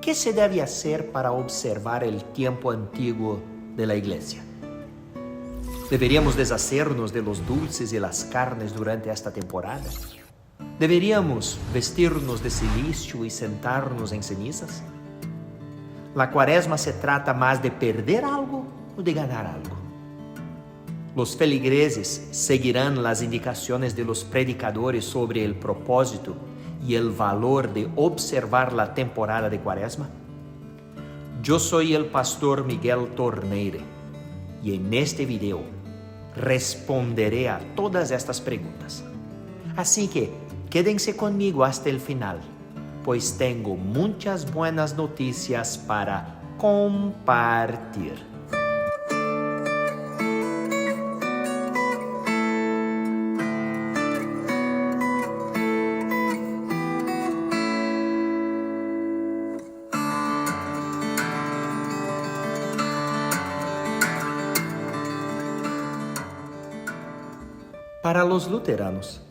¿qué se debe hacer para observar el tiempo antiguo de la iglesia? ¿Deberíamos deshacernos de los dulces y las carnes durante esta temporada? ¿Deberíamos vestirnos de cilicio y sentarnos en cenizas? ¿La cuaresma se trata más de perder algo o de ganar algo? Los feligreses seguirán las indicaciones de los predicadores sobre el propósito y el valor de observar la temporada de Cuaresma. Yo soy el pastor Miguel Torneire y en este video responderé a todas estas preguntas. Así que quédense conmigo hasta el final, pues tengo muchas buenas noticias para compartir. Para los luteranos,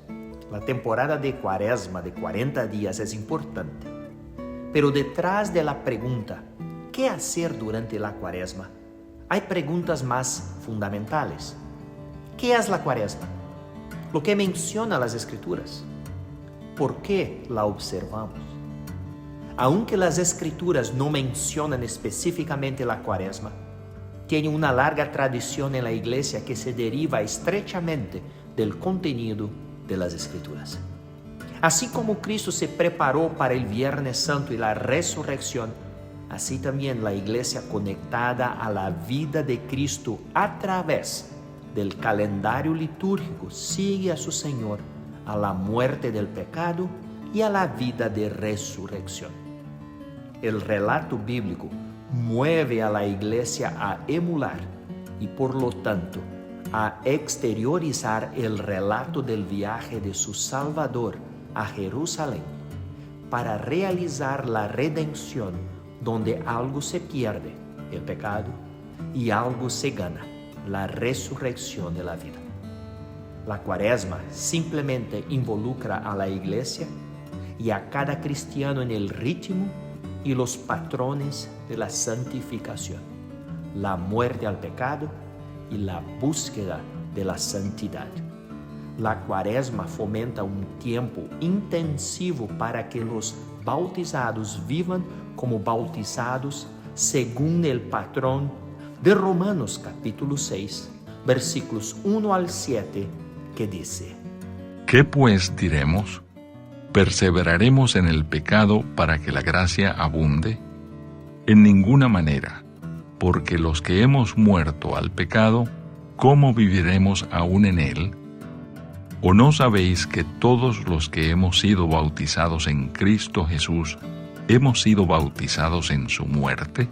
la temporada de Cuaresma de 40 días es importante. Pero detrás de la pregunta, ¿qué hacer durante la Cuaresma?, hay preguntas más fundamentales. ¿Qué es la Cuaresma? Lo que menciona las Escrituras. ¿Por qué la observamos? Aunque las Escrituras no mencionan específicamente la Cuaresma, tiene una larga tradición en la Iglesia que se deriva estrechamente del contenido de las Escrituras. Así como Cristo se preparó para el Viernes Santo y la resurrección, así también la Iglesia conectada a la vida de Cristo a través del calendario litúrgico sigue a su Señor a la muerte del pecado y a la vida de resurrección. El relato bíblico mueve a la Iglesia a emular y por lo tanto a exteriorizar el relato del viaje de su Salvador a Jerusalén para realizar la redención donde algo se pierde, el pecado, y algo se gana, la resurrección de la vida. La Cuaresma simplemente involucra a la Iglesia y a cada cristiano en el ritmo y los patrones de la santificación, la muerte al pecado y la búsqueda de la santidad. La Cuaresma fomenta un tiempo intensivo para que los bautizados vivan como bautizados según el patrón de Romanos capítulo 6, versículos 1 al 7, que dice: ¿Qué pues diremos? ¿Perseveraremos en el pecado para que la gracia abunde? En ninguna manera, porque los que hemos muerto al pecado, ¿cómo viviremos aún en él? ¿O no sabéis que todos los que hemos sido bautizados en Cristo Jesús, hemos sido bautizados en su muerte?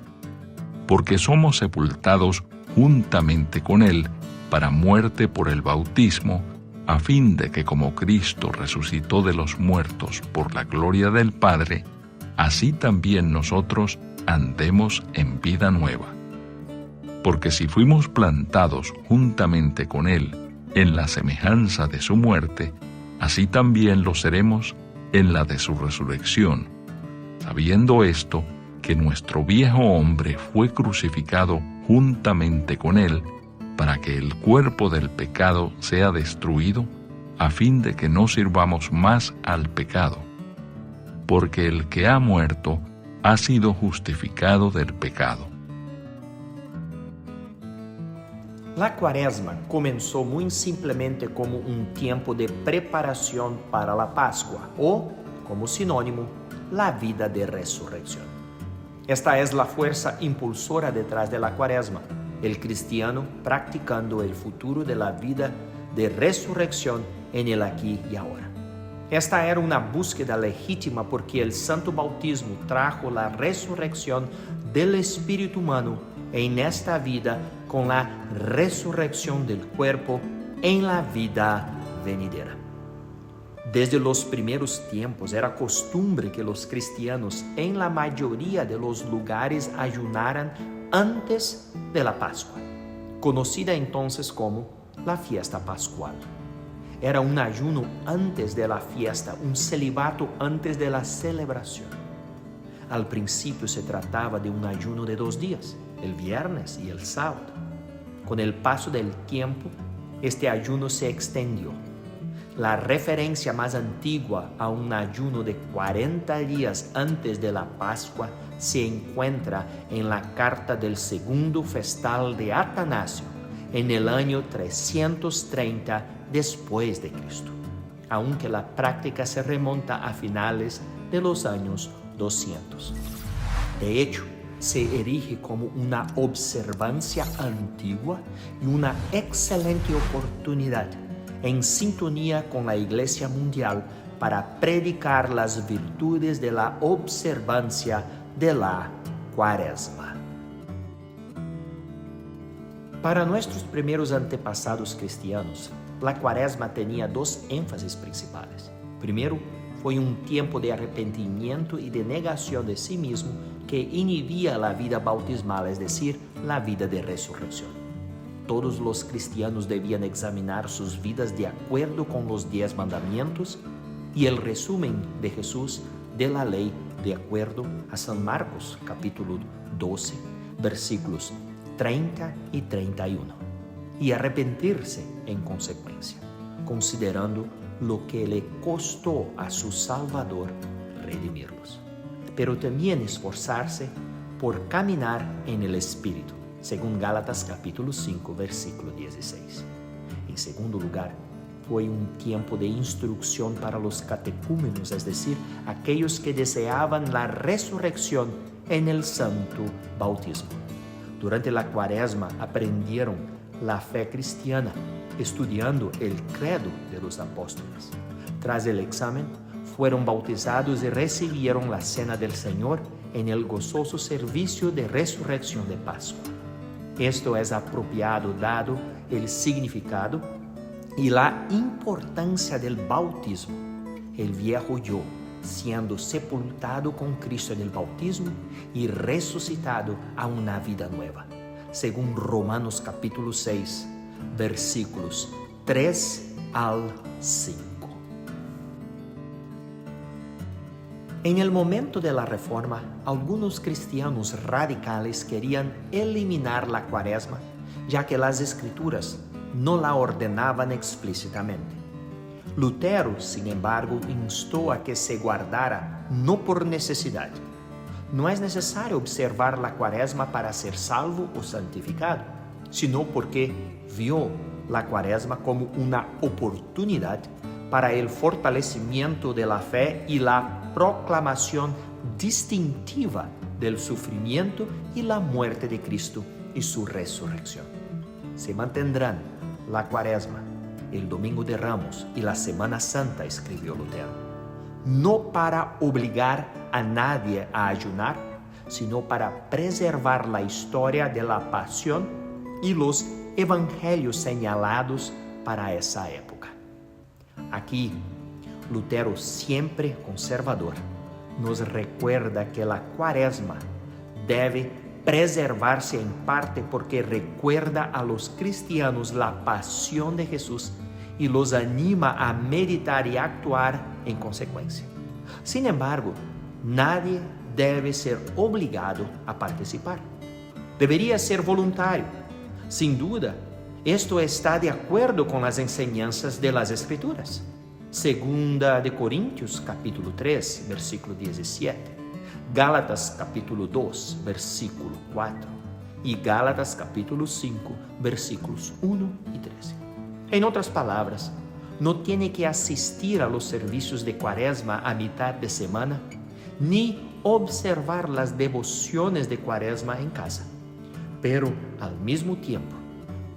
Porque somos sepultados juntamente con él para muerte por el bautismo, a fin de que como Cristo resucitó de los muertos por la gloria del Padre, así también nosotros andemos en vida nueva. Porque si fuimos plantados juntamente con él en la semejanza de su muerte, así también lo seremos en la de su resurrección, sabiendo esto, que nuestro viejo hombre fue crucificado juntamente con él, para que el cuerpo del pecado sea destruido, a fin de que no sirvamos más al pecado. Porque el que ha muerto ha sido justificado del pecado. La Cuaresma comenzó muy simplemente como un tiempo de preparación para la Pascua o, como sinónimo, la vida de resurrección. Esta es la fuerza impulsora detrás de la Cuaresma, el cristiano practicando el futuro de la vida de resurrección en el aquí y ahora. Esta era una búsqueda legítima porque el santo bautismo trajo la resurrección del espíritu humano en esta vida con la resurrección del cuerpo en la vida venidera. Desde los primeros tiempos era costumbre que los cristianos en la mayoría de los lugares ayunaran antes de la Pascua, conocida entonces como la fiesta pascual. Era un ayuno antes de la fiesta, un celibato antes de la celebración. Al principio se trataba de un ayuno de 2 días, el viernes y el sábado. Con el paso del tiempo, este ayuno se extendió. La referencia más antigua a un ayuno de 40 días antes de la Pascua se encuentra en la carta del segundo festal de Atanasio, en el año 330 después de Cristo, aunque la práctica se remonta a finales de los años 200. De hecho, se erige como una observancia antigua y una excelente oportunidad en sintonía con la Iglesia Mundial para predicar las virtudes de la observancia de la Cuaresma. Para nuestros primeros antepasados cristianos, la Cuaresma tenía 2 énfasis principales. Primero, fue un tiempo de arrepentimiento y de negación de sí mismo que inhibía la vida bautismal, es decir, la vida de resurrección. Todos los cristianos debían examinar sus vidas de acuerdo con los 10 mandamientos y el resumen de Jesús de la ley de acuerdo a San Marcos, capítulo 12, versículos 30 y 31, y arrepentirse en consecuencia, considerando lo que le costó a su Salvador redimirlos, pero también esforzarse por caminar en el Espíritu, según Gálatas capítulo 5, versículo 16. En segundo lugar, fue un tiempo de instrucción para los catecúmenos, es decir, aquellos que deseaban la resurrección en el santo bautismo. Durante la Cuaresma aprendieron la fe cristiana, estudiando el credo de los apóstoles. Tras el examen, fueron bautizados y recibieron la cena del Señor en el gozoso servicio de resurrección de Pascua. Esto es apropiado dado el significado y la importancia del bautismo, el viejo yo siendo sepultado con Cristo en el bautismo y resucitado a una vida nueva, según Romanos capítulo 6, versículos 3 al 5. En el momento de la Reforma, algunos cristianos radicales querían eliminar la Cuaresma, ya que las Escrituras no la ordenaban explícitamente. Lutero, sin embargo, instó a que se guardara no por necesidad. No es necesario observar la Cuaresma para ser salvo o santificado, sino porque vio la Cuaresma como una oportunidad para el fortalecimiento de la fe y la proclamación distintiva del sufrimiento y la muerte de Cristo y su resurrección. Se mantendrán la Cuaresma, el Domingo de Ramos y la Semana Santa, escribió Lutero, no para obligar a nadie a ayunar, sino para preservar la historia de la pasión y los evangelios señalados para esa época. Aquí, Lutero, siempre conservador, nos recuerda que la Cuaresma debe preservarse en parte porque recuerda a los cristianos la pasión de Jesús y los anima a meditar y actuar en consecuencia. Sin embargo, nadie debe ser obligado a participar. Debería ser voluntario. Sin duda, esto está de acuerdo con las enseñanzas de las Escrituras. Segunda de Corintios, capítulo 3, versículo 17. Gálatas, capítulo 2, versículo 4. Y Gálatas, capítulo 5, versículos 1 y 13. En otras palabras, no tiene que asistir a los servicios de Cuaresma a mitad de semana, ni observar las devociones de Cuaresma en casa. Pero, al mismo tiempo,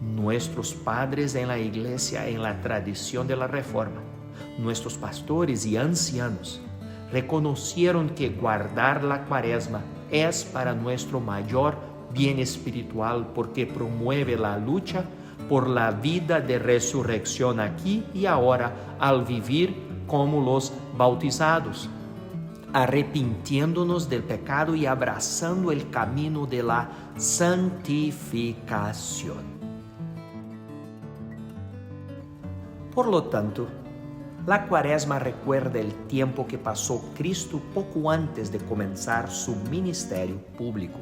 nuestros padres en la Iglesia, en la tradición de la Reforma, nuestros pastores y ancianos, reconocieron que guardar la Cuaresma es para nuestro mayor bien espiritual porque promueve la lucha por la vida de resurrección aquí y ahora al vivir como los bautizados, arrepintiéndonos del pecado y abrazando el camino de la santificación. Por lo tanto, La Cuaresma recuerda el tiempo que pasó Cristo poco antes de comenzar su ministerio público,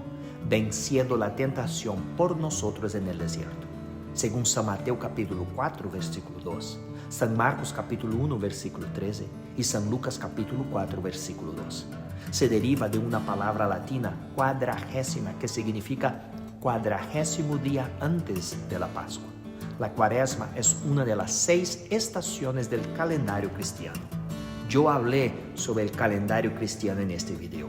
venciendo la tentación por nosotros en el desierto. Según San Mateo capítulo 4, versículo 2, San Marcos capítulo 1, versículo 13 y San Lucas capítulo 4, versículo 2. Se deriva de una palabra latina, cuadragésima, que significa 40º día antes de la Pascua. La Cuaresma es una de las 6 estaciones del calendario cristiano. Yo hablé sobre el calendario cristiano en este video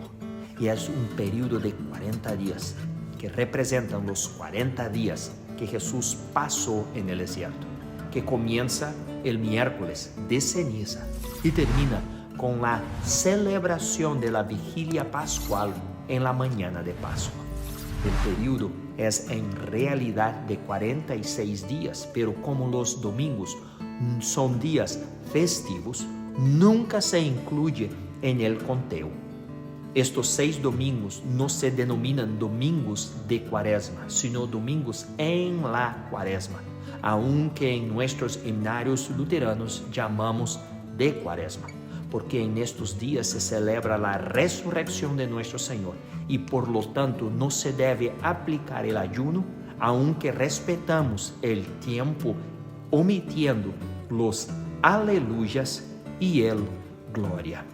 y es un periodo de 40 días que representan los 40 días que Jesús pasó en el desierto, que comienza el miércoles de ceniza y termina con la celebración de la vigilia pascual en la mañana de Pascua. El periodo es en realidad de 46 días, pero como los domingos son días festivos, nunca se incluye en el conteo. Estos 6 domingos no se denominan domingos de Cuaresma, sino domingos en la Cuaresma, aunque en nuestros himnarios luteranos llamamos de Cuaresma, porque en estos días se celebra la resurrección de nuestro Señor y por lo tanto no se debe aplicar el ayuno, aunque respetamos el tiempo omitiendo los aleluyas y el gloria.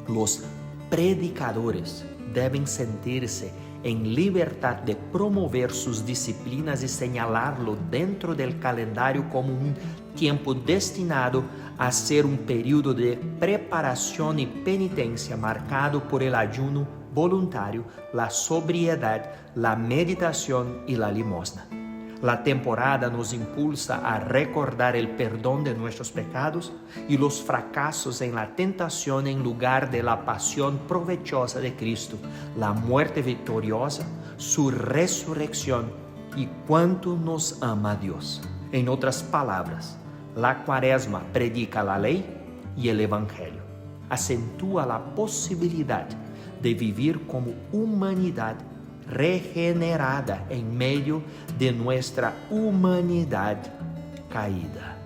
Los predicadores deben sentirse en libertad de promover sus disciplinas y señalarlo dentro del calendario como un tiempo destinado a ser un periodo de preparación y penitencia marcado por el ayuno voluntario, la sobriedad, la meditación y la limosna. La temporada nos impulsa a recordar el perdón de nuestros pecados y los fracasos en la tentación en lugar de la pasión provechosa de Cristo, la muerte victoriosa, su resurrección y cuánto nos ama Dios. En otras palabras, la Cuaresma predica la ley y el Evangelio, acentúa la posibilidad de vivir como humanidad regenerada en medio de nuestra humanidad caída.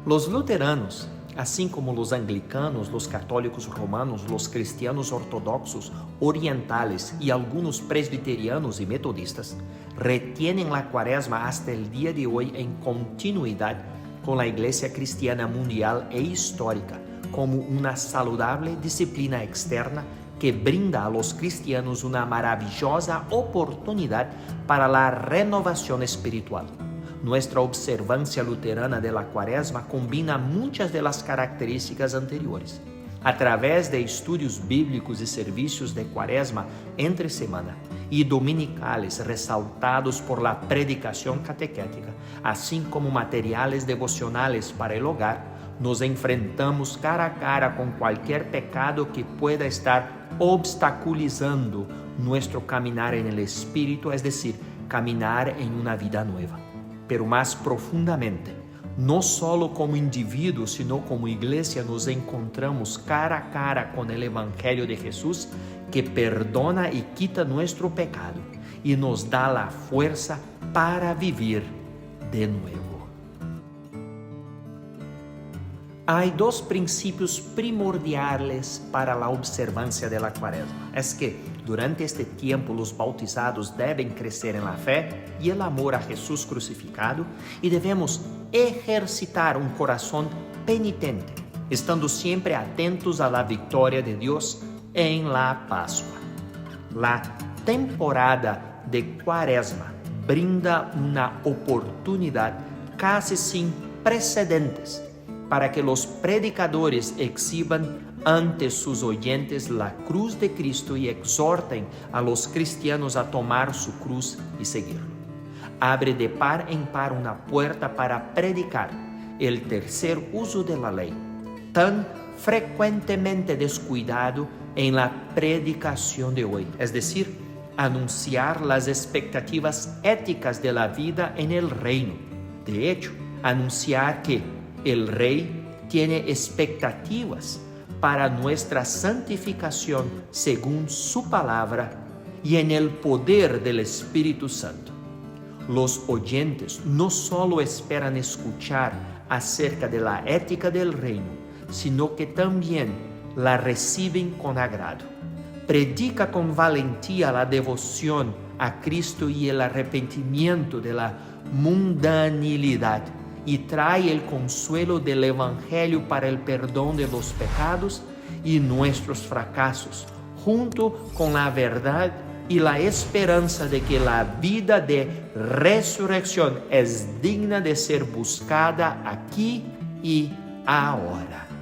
Los luteranos, así como los anglicanos, los católicos romanos, los cristianos ortodoxos, orientales y algunos presbiterianos y metodistas, retienen la Cuaresma hasta el día de hoy en continuidad con la Iglesia cristiana mundial e histórica, como una saludable disciplina externa que brinda a los cristianos una maravillosa oportunidad para la renovación espiritual. Nuestra observancia luterana de la Cuaresma combina muchas de las características anteriores. A través de estudios bíblicos y servicios de Cuaresma entre semana y dominicales resaltados por la predicación catequética, así como materiales devocionales para el hogar, nos enfrentamos cara a cara con cualquier pecado que pueda estar obstaculizando nuestro caminar en el Espíritu, es decir, caminar en una vida nueva. Pero más profundamente, no solo como individuos, sino como iglesia nos encontramos cara a cara con el Evangelio de Jesús, que perdona y quita nuestro pecado y nos da la fuerza para vivir de nuevo. Hay 2 principios primordiales para la observancia de la Cuaresma. Es que durante este tiempo los bautizados deben crecer en la fe y el amor a Jesús crucificado y debemos ejercitar un corazón penitente, estando siempre atentos a la victoria de Dios en la Pascua. La temporada de Cuaresma brinda una oportunidad casi sin precedentes para que los predicadores exhiban ante sus oyentes la cruz de Cristo y exhorten a los cristianos a tomar su cruz y seguirlo. Abre de par en par una puerta para predicar el tercer uso de la ley, tan frecuentemente descuidado en la predicación de hoy, es decir, anunciar las expectativas éticas de la vida en el reino. De hecho, anunciar que el Rey tiene expectativas para nuestra santificación según su palabra y en el poder del Espíritu Santo. Los oyentes no solo esperan escuchar acerca de la ética del reino, sino que también la reciben con agrado. Predica con valentía la devoción a Cristo y el arrepentimiento de la mundanalidad y trae el consuelo del Evangelio para el perdón de los pecados y nuestros fracasos, junto con la verdad y la esperanza de que la vida de resurrección es digna de ser buscada aquí y ahora.